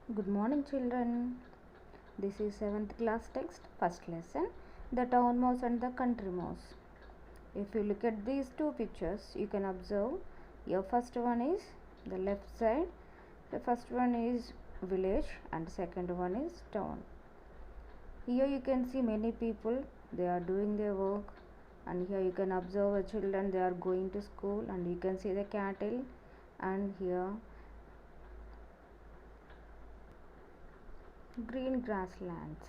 Good morning, children. This is 7th class text, first lesson, the town mouse and the country mouse. If you look at these two pictures, you can observe your first one is the left side. The first one is village and second one is town. Here you can see many people, they are doing their work, and here you can observe the children, they are going to school, and you can see the cattle, and here green grasslands.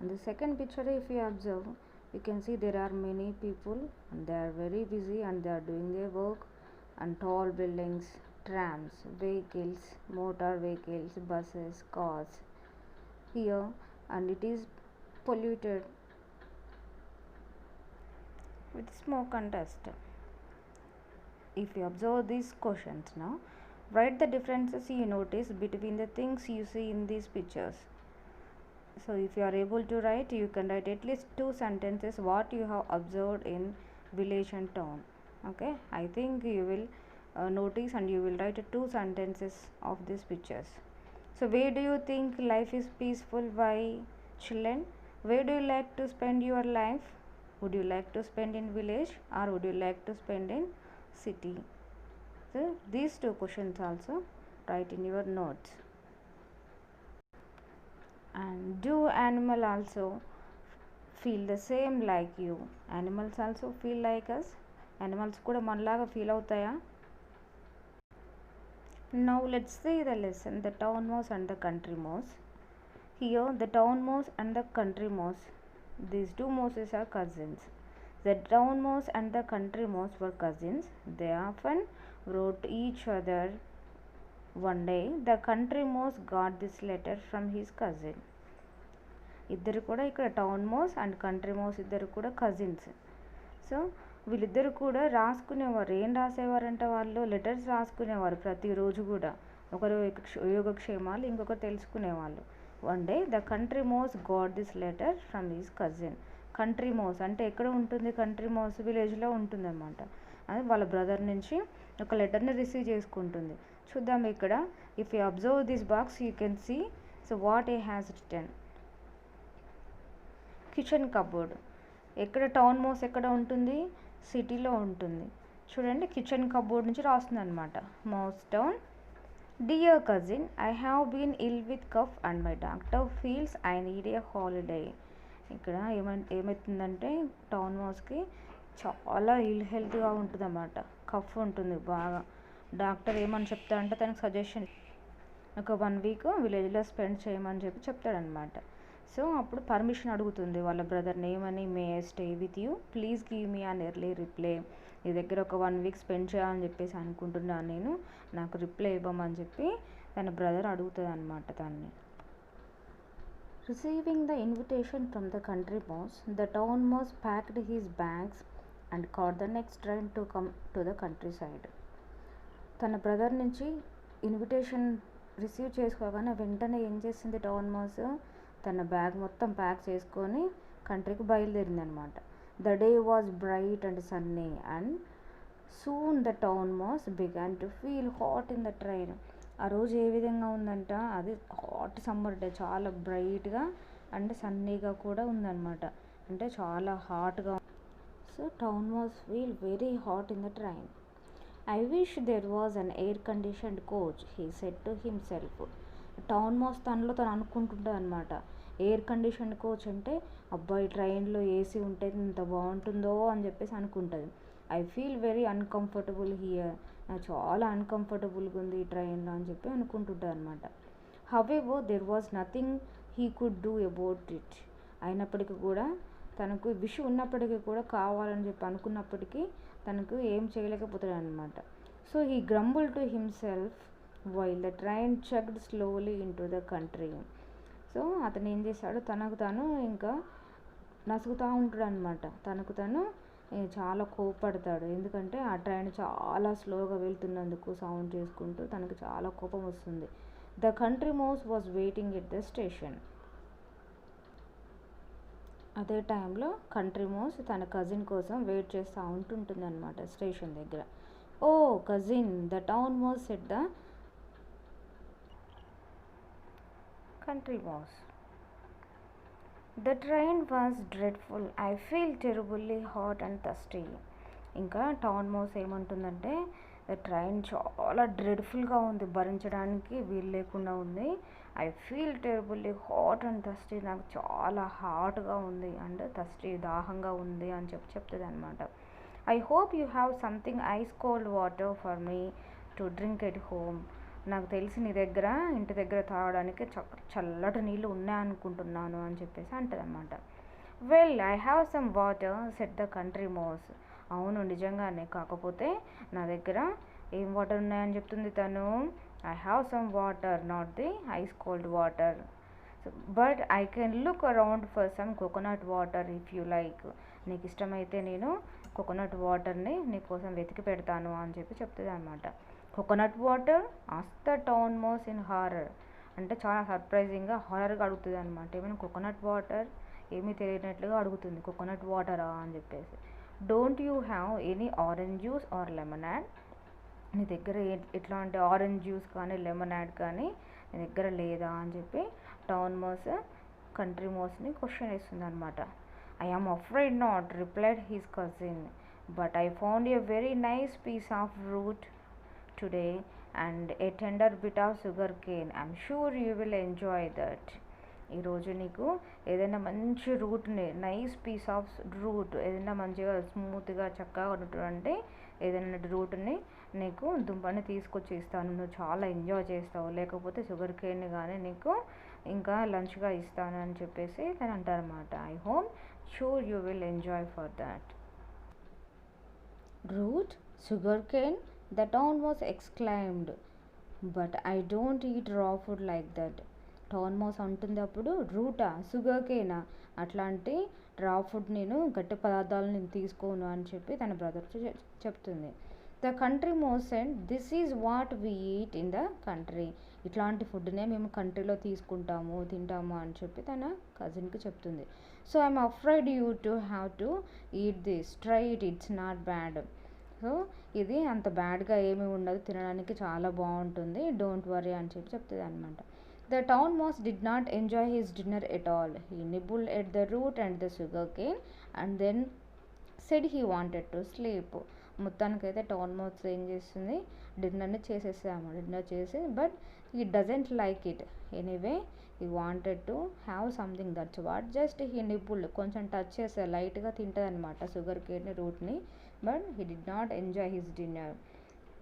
In the second picture, if you observe, you can see there are many people and they are very busy and they are doing their work, and tall buildings, trams, vehicles, motor vehicles, buses, cars here, and it is polluted with smoke and dust. If you observe these questions now, write the differences you notice between the things you see in these pictures. So if you are able to write, you can write at least 2 sentences what you have observed in village and town. Okay, I think you will notice and you will write 2 sentences of these pictures. So where do you think life is peaceful? Why, children? Where do you like to spend your life? Would you like to spend in village or would you like to spend in city? So these 2 questions also write in your notes. And do animal also feel the same like you? Animals also feel like us? Animals కూడా మనలాగా feel అవుతాయా? Now let's see the lesson, the town mouse and the country mouse. Here the town mouse and the country mouse, these 2 mouses are cousins. The town mouse and the country mouse were cousins. They often wrote each other. One day the country mouse got this letter from his cousin. ఇద్దరు కూడా ఇక్కడ town mouse and country mouse ఇద్దరు కూడా cousins. So వీళ్ళిద్దరు కూడా రాసుకునేవారు. ఏం రాసేవారంటే వాళ్ళు letters రాసుకునేవారు ప్రతిరోజు కూడా. ఒకరు యోగక్షేమాలు, ఇంకొకరు తెలుసుకునేవాళ్ళు. One day the country mouse got this letter from his cousin. Country mouse అంటే ఎక్కడ ఉంటుంది? కంట్రీ మౌస్ విలేజ్లో ఉంటుంది అన్నమాట. అది వాళ్ళ బ్రదర్ నుంచి ఒక లెటర్ని రిసీవ్ చేసుకుంటుంది. చూద్దాం ఇక్కడ. If you observe this box you can see so what a has written. Kitchen cupboard. ఎక్కడ టౌన్ మౌస్ ఎక్కడ ఉంటుంది? సిటీలో ఉంటుంది. చూడండి, కిచెన్ కబోర్డ్ నుంచి రాస్తుంది అనమాట. Mouse town. Dear cousin, I have been ill with cough and my doctor feels I need a holiday. ఇక్కడ ఏమవుతుందంటే టౌన్ మౌస్కి చాలా ఇల్ హెల్త్గా ఉంటుంది అన్నమాట. కఫ్ ఉంటుంది బాగా. డాక్టర్ ఏమని చెప్తాడంటే తనకు సజెషన్ ఒక 1 వీక్ విలేజ్లో స్పెండ్ చేయమని చెప్తాడనమాట. సో అప్పుడు పర్మిషన్ అడుగుతుంది వాళ్ళ బ్రదర్ని. ఏమని? May I stay with you, please give me an early reply. నీ దగ్గర ఒక 1 వీక్ స్పెండ్ చేయాలని చెప్పేసి అనుకుంటున్నాను నేను, నాకు రిప్లై ఇవ్వమని చెప్పి తన బ్రదర్ అడుగుతుంది అనమాట దాన్ని. Receiving the invitation from the country mouse, the town mouse packed his bags and caught the next train to come to the country side. తన బ్రదర్ నుంచి ఇన్విటేషన్ రిసీవ్ చేసుకోగానే వెంటనే ఏం చేసింది టౌన్ మౌస్? తన బ్యాగ్ మొత్తం ప్యాక్ చేసుకొని కంట్రీకి బయలుదేరింది అనమాట. The day was bright and Sunny and soon the town mouse began to feel hot in the train. ఆ రోజు ఏ విధంగా ఉందంట? అది హాట్ సమ్మర్ డే, చాలా బ్రైట్గా అండ్ సన్నీగా కూడా ఉందన్నమాట. అంటే చాలా హాట్గా. So town mouse feel very hot in the train. I wish there was an air conditioned coach, he said to himself. Town mouse తనలో తను అనుకుంటుంటుంది అనమాట. ఎయిర్ కండిషన్ కోచ్ అంటే అబ్బాయి ట్రైన్లో ఏసీ ఉంటే ఎంత బాగుంటుందో అని చెప్పేసి అనుకుంటుంది. I feel very uncomfortable here, నాకు చాలా అన్కంఫర్టబుల్గా ఉంది ఈ ట్రైన్లో అని చెప్పి అనుకుంటుంటుంది అనమాట. However there was nothing he could do about it. అయినప్పటికీ కూడా తనకు విష్ ఉన్నప్పటికీ కూడా కావాలని చెప్పి అనుకున్నప్పటికీ తనకు ఏం చేయలేకపోతాడు అనమాట. So he crumble to himself while the train checked slowly in to the country. So అతను ఏం చేశాడు? తనకు తాను ఇంకా నసుగుతూ ఉంటాడు అనమాట. తనకు తను చాలా కోపడతాడు. ఎందుకంటే ఆ ట్రైన్ చాలా స్లోగా వెళ్తున్నందుకు సౌండ్ చేసుకుంటూ తనకు చాలా కోపం వస్తుంది. The country mouse was waiting at the station. అదే టైంలో కంట్రీ మౌస్ తన కజిన్ కోసం వెయిట్ చేస్తూ ఉంటుంటుంది అనమాట స్టేషన్ దగ్గర. Oh cousin, the town mouse said the country mouse. The train was dreadful. I feel terribly hot and thirsty. ఇంకా town mouse ఏమంటుందంటే ట్రైన్ చాలా డ్రెడ్ఫుల్గా ఉంది, భరించడానికి వీలు లేకుండా ఉంది. I feel terribly hot and thirsty, నాకు చాలా హాట్గా ఉంది అండ్ థర్స్టీ దాహంగా ఉంది అని చెప్తుంది అనమాట. I hope you have something ice cold water for me to drink at home. నాకు తెలిసి నీ దగ్గర ఇంటి దగ్గర తాగడానికి చల్లటి నీళ్ళు ఉన్నాయనుకుంటున్నాను అని చెప్పేసి అంటుంది అనమాట. Well I have some water set the country mouse. అవును నిజంగానే, కాకపోతే నా దగ్గర ఏం వాటర్ ఉన్నాయని చెప్తుంది తను. I have some water, not the ice cold water, but I can look around for some coconut water if you like. నీకు ఇష్టమైతే నేను కోకోనట్ వాటర్ని నీకోసం వెతికి పెడతాను అని చెప్తుంది అనమాట. Coconut water ask the town mouse in horror. అంటే చాలా సర్ప్రైజింగ్గా హారర్గా అడుగుతుంది అనమాట. ఏమైనా కోకోనట్ వాటర్ ఏమీ తెలియనట్లుగా అడుగుతుంది, కోకోనట్ వాటరా అని చెప్పేసి. Don't you have any orange juice or lemonade. నీ దగ్గర ఎట్లాంటి ఆరెంజ్ జ్యూస్ కానీ లెమనాడ్ కానీ నీ దగ్గర లేదా అని చెప్పి టౌన్ మౌస్ కంట్రీ మౌస్ని క్వశ్చన్ వేస్తుంది అనమాట. I am afraid not, replied his cousin, but I found a very nice piece of root today and a tender bit of sugar cane. I'm sure you will enjoy that. ఈరోజు నీకు ఏదైనా మంచి రూట్ని, nice piece of route, ఏదైనా మంచిగా స్మూత్గా చక్కగా ఉన్నటువంటి ఏదైనా రూట్ని నీకు దుంపని తీసుకొచ్చి ఇస్తాను, నువ్వు చాలా ఎంజాయ్ చేస్తావు, లేకపోతే షుగర్ కేన్ని కానీ నీకు ఇంకా లంచ్గా ఇస్తాను అని చెప్పేసి తను అంటారన్నమాట. I hope sure you will enjoy for that. Root, sugar cane, the town mouse exclaimed, but I don't eat raw food like that. Town mouse అంటుంది అప్పుడు, రూటా, షుగర్ కేనా, అట్లాంటి రా ఫుడ్ నేను గట్టి పదార్థాలు నేను తీసుకోను అని చెప్పి తన బ్రదర్తో చెప్తుంది. The country mouse said, this is what we eat in the country. ఇట్లాంటి ఫుడ్నే మేము కంట్రీలో తీసుకుంటాము, తింటాము అని చెప్పి తన కజిన్కి చెప్తుంది. So I'm afraid you to have to eat this, try it, it's not bad. So ఇది అంత బ్యాడ్గా ఏమీ ఉండదు, తినడానికి చాలా బాగుంటుంది, డోంట్ వరీ అని చెప్తుంది అనమాట. The town mouse did not enjoy his dinner at all. He nibbled at the root and the sugar cane and then said he wanted to sleep. మొత్తానికైతే టౌన్ మౌస్ ఏం చేస్తుంది, డిన్నర్ని చేసేసాము, డిన్నర్ చేసి, but he doesn't like it anyway, he wanted to have something, that's what, just he nibbled, కొంచెం touch చేస్తే లైట్గా తింటుంది అనమాట షుగర్ కేన్ని, రూట్ని, but he did not enjoy his dinner.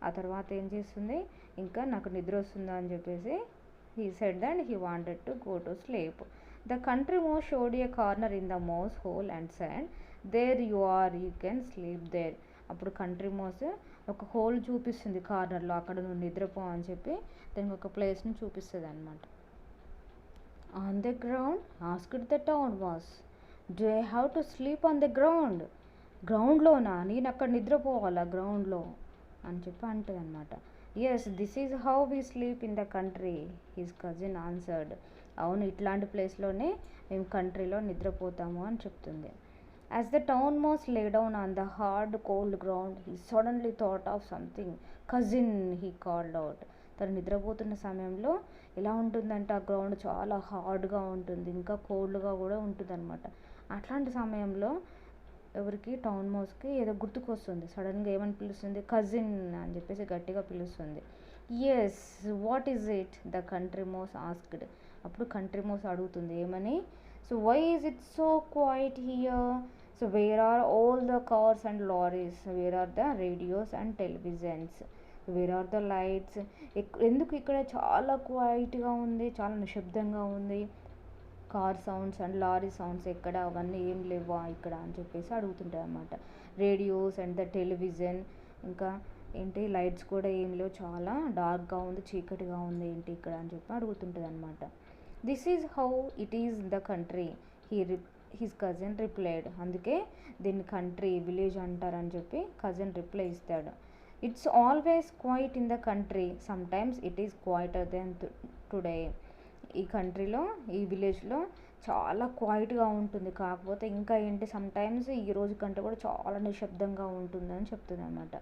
ఆ తర్వాత ఏం చేస్తుంది, ఇంకా నాకు నిద్ర వస్తుందా అని చెప్పేసి he said that he wanted to go to sleep. The country mouse showed a corner in the mouse hole and said, there you are, you can sleep there. అప్పుడు కంట్రీ మౌస్ ఒక హోల్ చూపిస్తుంది కార్నర్లో, అక్కడ నువ్వు నిద్రపో అని చెప్పి దానికి ఒక ప్లేస్ని చూపిస్తుంది అనమాట. On the ground asked the town mouse, do I have to sleep on the ground. గ్రౌండ్లోనా, నేను అక్కడ నిద్రపోవాలా గ్రౌండ్లో అని చెప్పి అంటుంది అనమాట. Yes, this is how we sleep in the country, his cousin answered. అవును, ఇట్లాంటి ప్లేస్లోనే మేము కంట్రీలో నిద్రపోతాము అని చెప్తుంది. As the town mouse lay down on the hard cold ground, he suddenly thought of something. Cousin, he called out. తను నిద్రపోతున్న సమయంలో ఎలా ఉంటుందంటే ఆ గ్రౌండ్ చాలా హార్డ్గా ఉంటుంది, ఇంకా కోల్డ్గా కూడా ఉంటుంది అనమాట. అట్లాంటి సమయంలో ఎవరికి, టౌన్ మౌస్కి ఏదో గుర్తుకొస్తుంది, సడన్గా ఏమని పిలుస్తుంది, కజిన్ అని చెప్పేసి గట్టిగా పిలుస్తుంది. Yes, what is it, the country mouse asked. అప్పుడు కంట్రీ మౌస్ అడుగుతుంది ఏమని, so why is it so quiet here, so where are all the cars and lorries, where are the radios and televisions, where are the lights. ఎందుకు ఇక్కడ చాలా క్వైట్గా ఉంది, చాలా నిశ్శబ్దంగా ఉంది, car sounds and lorry sounds ఎక్కడ, అవన్నీ ఏం లేవా ఇక్కడ అని చెప్పేసి అడుగుతుంటాయి అన్నమాట. రేడియోస్ అండ్ ద టెలివిజన్, ఇంకా ఏంటి లైట్స్ కూడా ఏం లేవు, చాలా డార్క్గా ఉంది, చీకటిగా ఉంది ఏంటి ఇక్కడ అని చెప్పి అడుగుతుంటుంది అనమాట. This is how it is the country, his cousin replied. అందుకే దీన్ని కంట్రీ, విలేజ్ అంటారని చెప్పి కజిన్ రిప్లై ఇస్తాడు. It's always quiet in the country, sometimes it is quieter than today. ఈ కంట్రీలో, ఈ విలేజ్లో చాలా క్వైట్గా ఉంటుంది, కాకపోతే ఇంకా ఏంటి సమ్ టైమ్స్ ఈ రోజు కంటే కూడా చాలా నిశ్శబ్దంగా ఉంటుంది అని చెప్తుంది అనమాట.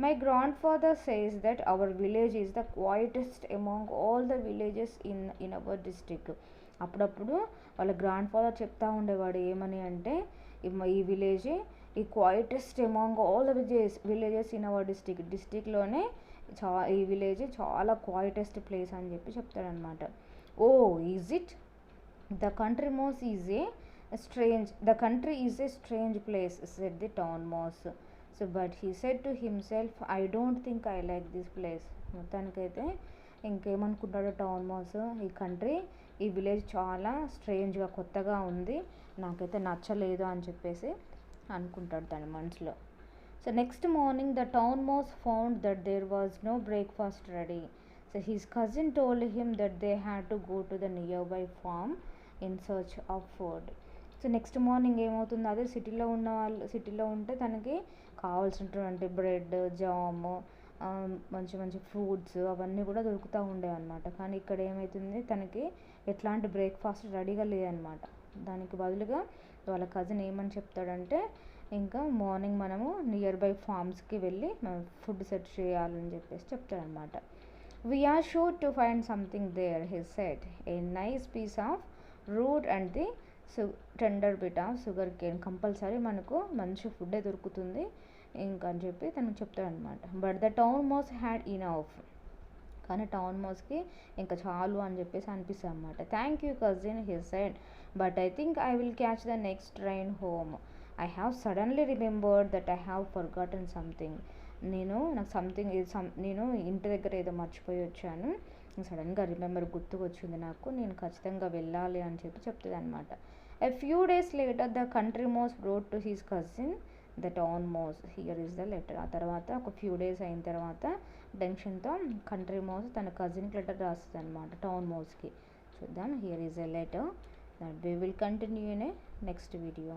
My grand father says that hour village is the quietest among all the villages in our district. అప్పుడప్పుడు వాళ్ళ గ్రాండ్ ఫాదర్ చెప్తా ఉండేవాడు ఏమని అంటే, ఈ విలేజ్ ఈ quietest among all the villages in our డిస్ట్రిక్ట్లోనే ఈ విలేజ్ చాలా క్వైటెస్ట్ ప్లేస్ అని చెప్పి చెప్తాడనమాట. Oh is it the country mouse is the country is a strange place, said the town mouse. So but he said to himself, I don't think I like this place. మొత్తానికైతే ఇంకేమనుకుంటాడో town mouse, ఈ country ఈ village చాలా స్ట్రేంజ్గా కొత్తగా ఉంది, నాకైతే నచ్చలేదు అని చెప్పేసి అనుకుంటాడు తన మనసులో. So next morning the town mouse found that there was no breakfast ready. So his cousin told him that they had to go to the nearby farm in search of food. So next morning ఏమవుతుంది, అదే సిటీలో ఉంటే తనకి కావాల్సినటువంటి bread, జాము, మంచి మంచి fruits అవన్నీ కూడా దొరుకుతూ ఉండేవి అనమాట. కానీ ఇక్కడ ఏమవుతుంది, తనకి ఎట్లాంటి బ్రేక్ఫాస్ట్ రెడీగా లేదనమాట. దానికి బదులుగా వాళ్ళ కజిన్ ఏమని చెప్తాడంటే, ఇంకా మార్నింగ్ మనము నియర్ బై ఫార్మ్స్కి వెళ్ళి ఫుడ్ సెట్ చేయాలని చెప్పేసి చెప్తాడనమాట. We're sure to find something there, he said, a nice piece of root and the tender bit of sugar cane. Compulsory మనకు మంచి ఫుడ్డే దొరుకుతుంది ఇంకా అని చెప్పి తనకు చెప్తాడనమాట. But the town mouse had enough. కానీ టౌన్ మౌస్కి ఇంకా చాలు అని చెప్పేసి అనిపిస్తుంది అనమాట. Thank you cousin, he said, but I think I will catch the next train home. I have suddenly remembered that I have forgotten something. నేను ఇంటి దగ్గర ఏదో మర్చిపోయి వచ్చాను, సడన్గా గుర్తుకు వచ్చింది నాకు, నేను ఖచ్చితంగా వెళ్ళాలి అని చెప్పి చెప్తుంది అనమాట. A few days later the country mouse wrote to his cousin the town mouse. Here is the letter. ఆ తర్వాత ఒక ఫ్యూ డేస్ అయిన తర్వాత టెన్షన్తో కంట్రీ మౌస్ తన కజిన్కి లెటర్ రాస్తుంది అనమాట, టౌన్ మౌస్కి. చూద్దాం, here is a letter that we will continue in a next video.